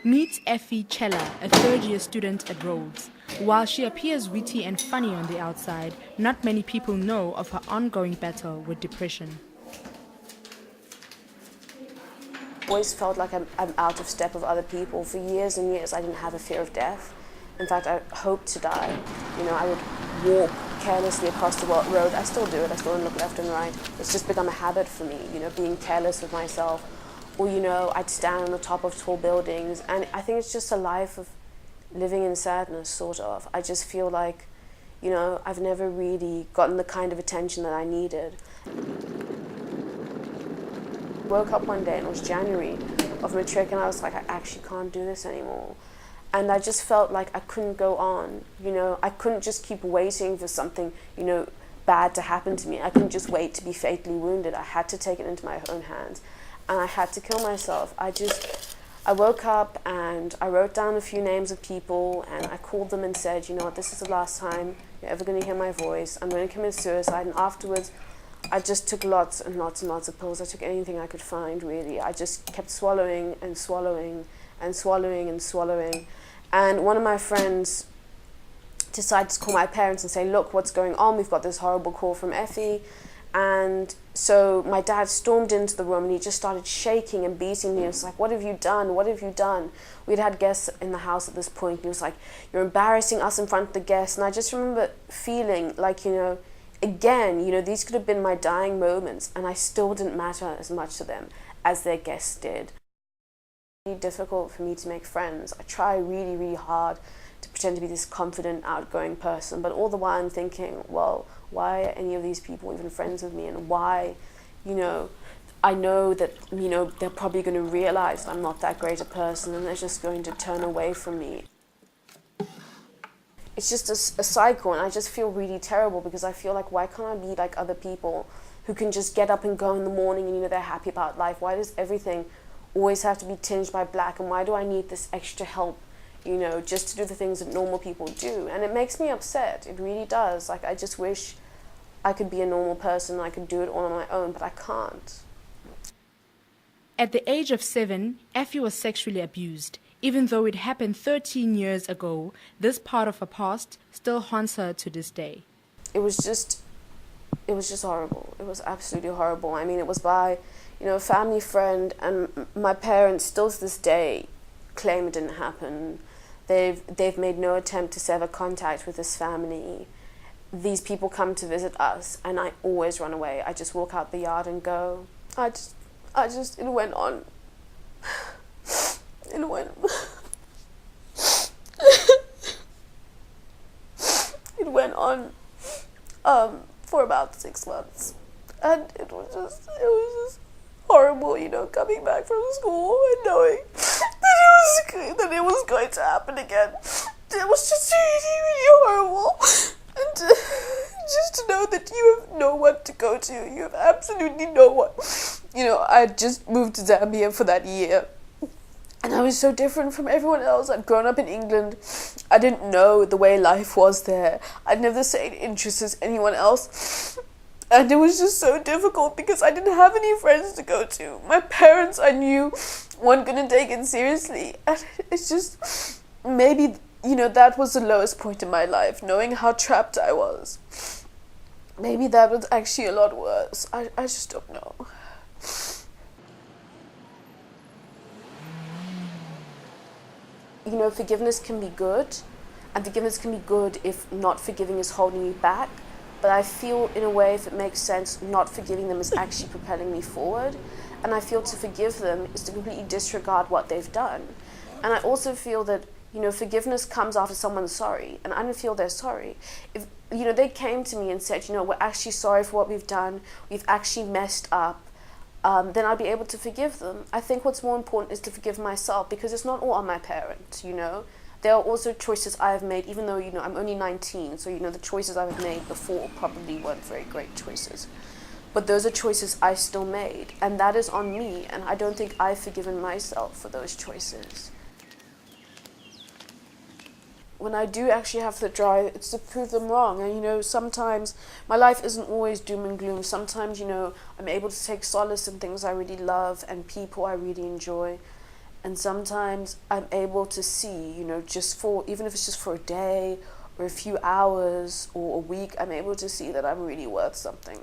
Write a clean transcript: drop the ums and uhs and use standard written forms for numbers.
Meet Efemia Chela, a third-year student at Rhodes. While she appears witty and funny on the outside, not many people know of her ongoing battle with depression. I always felt like I'm out of step with other people. For years and years, I didn't have a fear of death. In fact, I hoped to die. I would walk carelessly across the road. I still do it. I still don't look left and right. It's just become a habit for me, being careless with myself. Or, I'd stand on the top of tall buildings. And I think it's just a life of living in sadness, sort of. I just feel like, I've never really gotten the kind of attention that I needed. I woke up one day and it was January of matric and I was like, I actually can't do this anymore. And I just felt like I couldn't go on, I couldn't just keep waiting for something, bad to happen to me. I couldn't just wait to be fatally wounded. I had to take it into my own hands and I had to kill myself. I woke up and I wrote down a few names of people and I called them and said, this is the last time you're ever going to hear my voice. I'm going to commit suicide. And afterwards, I just took lots and lots and lots of pills. I took anything I could find, really. I just kept swallowing and swallowing and swallowing and swallowing. And one of my friends decided to call my parents and say, look, what's going on? We've got this horrible call from Effie. And so my dad stormed into the room and he just started shaking and beating me. He was like, what have you done? What have you done? We'd had guests in the house at this point. And he was like, you're embarrassing us in front of the guests. And I just remember feeling like, again, these could have been my dying moments and I still didn't matter as much to them as their guests did. It's really difficult for me to make friends. I try really, really hard to pretend to be this confident, outgoing person, but all the while I'm thinking, well, why are any of these people even friends with me, and why, I know that, they're probably going to realize I'm not that great a person and they're just going to turn away from me. It's just a cycle, and I just feel really terrible because I feel like, why can't I be like other people who can just get up and go in the morning and, they're happy about life? Why does everything always have to be tinged by black, and why do I need this extra help, just to do the things that normal people do? And it makes me upset, it really does. Like, I just wish I could be a normal person, I could do it all on my own, but I can't. At the age of 7, Effie was sexually abused. Even though it happened 13 years ago, this part of her past still haunts her to this day. It was just horrible. It was absolutely horrible. I mean, it was by, a family friend, and my parents still to this day claim it didn't happen. They've made no attempt to sever contact with this family. These people come to visit us and I always run away. I just walk out the yard and go. It went on. It went. It went on for about 6 months, and it was just horrible, coming back from school and knowing that it was going to happen again. It was just really, really horrible, and just to know that you have no one to go to, you have absolutely no one. I had just moved to Zambia for that year. And I was so different from everyone else. I'd grown up in England. I didn't know the way life was there. I'd never the same interests as anyone else. And it was just so difficult because I didn't have any friends to go to. My parents, I knew, weren't going to take it seriously. And it's just, maybe, that was the lowest point in my life, knowing how trapped I was. Maybe that was actually a lot worse. I just don't know. Forgiveness can be good, and forgiveness can be good if not forgiving is holding you back. But I feel, in a way, if it makes sense, not forgiving them is actually propelling me forward. And I feel to forgive them is to completely disregard what they've done. And I also feel that, forgiveness comes after someone's sorry, and I don't feel they're sorry. If, they came to me and said, we're actually sorry for what we've done, we've actually messed up, then I'll be able to forgive them. I think what's more important is to forgive myself, because it's not all on my parents, There are also choices I have made, even though, I'm only 19, so, the choices I've made before probably weren't very great choices. But those are choices I still made, and that is on me, and I don't think I've forgiven myself for those choices. When I do actually have to drive, it's to prove them wrong. And, sometimes my life isn't always doom and gloom. Sometimes, I'm able to take solace in things I really love and people I really enjoy. And sometimes I'm able to see, you know, just for, even if it's just for a day or a few hours or a week, I'm able to see that I'm really worth something.